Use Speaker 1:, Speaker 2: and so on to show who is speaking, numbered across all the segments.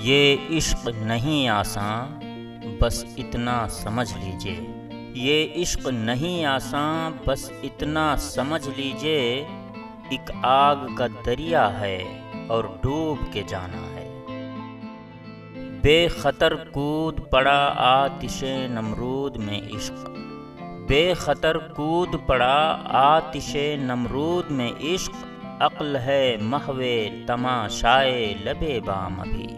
Speaker 1: ये इश्क नहीं आसान, बस इतना समझ लीजिए। ये इश्क नहीं आसान, बस इतना समझ लीजिए। एक आग का दरिया है और डूब के जाना है। बेखतर कूद पड़ा आतिशे नमरूद में इश्क। बेखतर कूद पड़ा आतिशे नमरूद में इश्क। अक्ल है महवे तमाशाए लबे बाम अभी।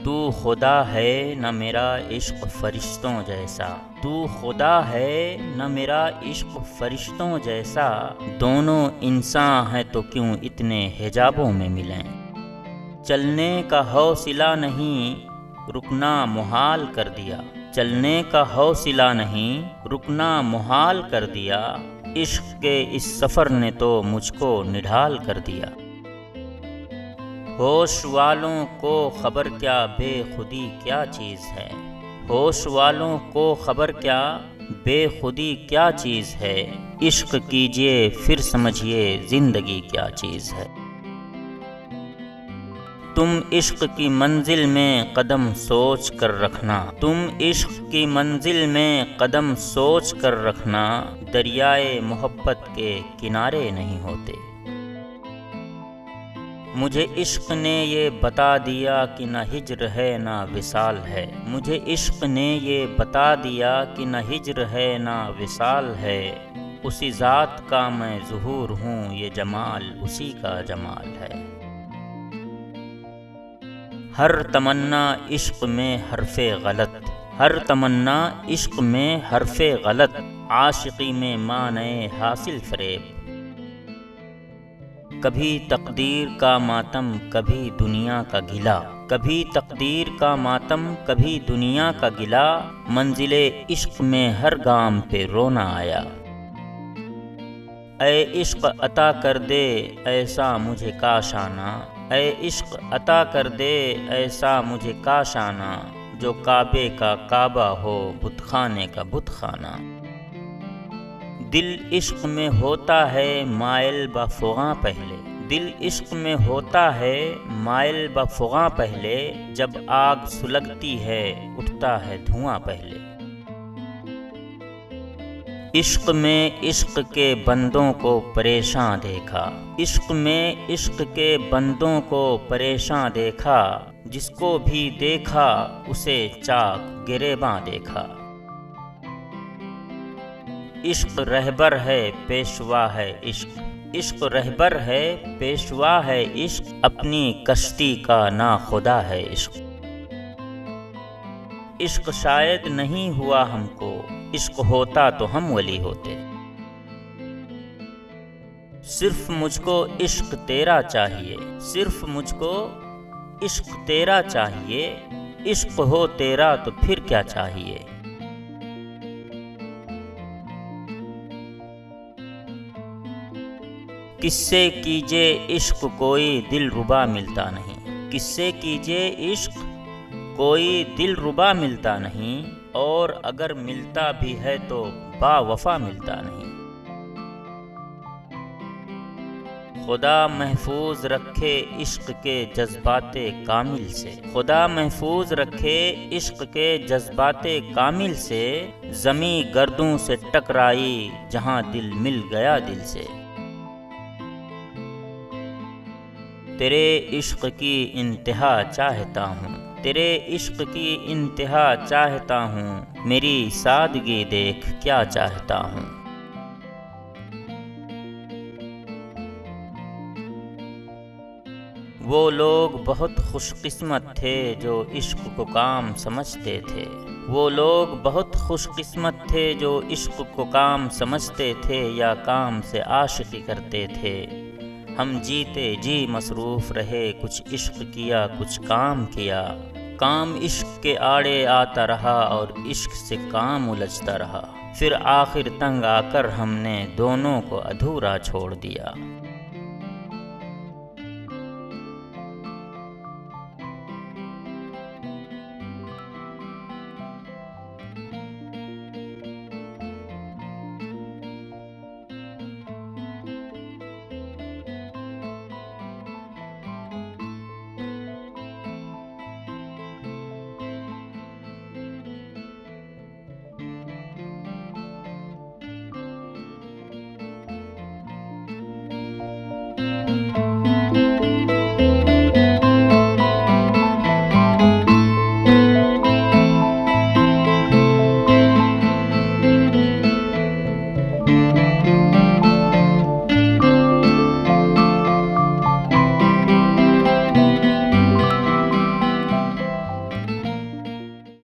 Speaker 1: तू खुदा है न मेरा इश्क फरिश्तों जैसा। तू खुदा है न मेरा इश्क फरिश्तों जैसा। दोनों इंसान हैं तो क्यों इतने हिजाबों में मिलें। चलने का हौसला नहीं रुकना मुहाल कर दिया। चलने का हौसला नहीं रुकना मुहाल कर दिया। इश्क के इस सफ़र ने तो मुझको निढाल कर दिया। होश वालों को खबर क्या बेखुदी क्या चीज़ है। होश वालों को खबर क्या बेखुदी क्या चीज़ है। इश्क कीजिए फिर समझिए ज़िंदगी क्या चीज़ है। तुम इश्क की मंजिल में कदम सोच कर रखना। तुम इश्क की मंजिल में कदम सोच कर रखना। दरियाए मोहब्बत के किनारे नहीं होते। मुझे इश्क ने ये बता दिया कि न हिज्र है न विसाल है। मुझे इश्क ने ये बता दिया कि न हिज्र है न विसाल है। उसी ज़ात का मैं ज़ुहूर हूँ, ये जमाल उसी का जमाल है। हर तमन्ना इश्क में हरफे गलत। हर तमन्ना इश्क में हरफे गलत। आशिकी में माने हासिल फरेब। कभी तकदीर का मातम कभी दुनिया का गिला। कभी तकदीर का मातम कभी दुनिया का गिला। मंजिले इश्क में हर गाम पे रोना आया। ऐ इश्क अता कर दे ऐसा मुझे काश आना। ऐ इश्क अता कर दे ऐसा मुझे काश आना। जो काबे का काबा हो बुतखाने का बुतखाना। दिल इश्क में होता है माइल बफुगा पहले। दिल इश्क में होता है माइल बफुगा पहले। जब आग सुलगती है उठता है धुआं पहले। इश्क में इश्क के बंदों को परेशान देखा। इश्क में इश्क के बंदों को परेशान देखा। जिसको भी देखा उसे चाक गिरेबां देखा। इश्क रहबर है पेशवा है इश्क। इश्क रहबर है पेशवा है इश्क। अपनी कश्ती का ना खुदा है इश्क। इश्क शायद नहीं हुआ हमको, इश्क होता तो हम वली होते। सिर्फ मुझको इश्क तेरा चाहिए। सिर्फ मुझको इश्क तेरा चाहिए। इश्क हो तेरा तो फिर क्या चाहिए। किससे कीजिए इश्क कोई दिल रुबा मिलता नहीं। किससे कीजिए इश्क कोई दिल रुबा मिलता नहीं। और अगर मिलता भी है तो बावफा मिलता नहीं। खुदा महफूज रखे इश्क के जज्बाते कामिल से। खुदा महफूज रखे इश्क के जज्बाते कामिल से। ज़मी गर्दों से टकराई जहां दिल मिल गया दिल से। तेरे इश्क की इंतहा चाहता हूँ। तेरे इश्क की इंतहा चाहता हूँ। मेरी सादगी देख क्या चाहता हूँ। वो लोग बहुत खुशकिस्मत थे जो इश्क को काम समझते थे। वो लोग बहुत खुशकिस्मत थे जो इश्क को काम समझते थे या काम से आशिकी करते थे। हम जीते जी मसरूफ़ रहे, कुछ इश्क किया कुछ काम किया। काम इश्क के आड़े आता रहा और इश्क से काम उलझता रहा। फिर आखिर तंग आकर हमने दोनों को अधूरा छोड़ दिया।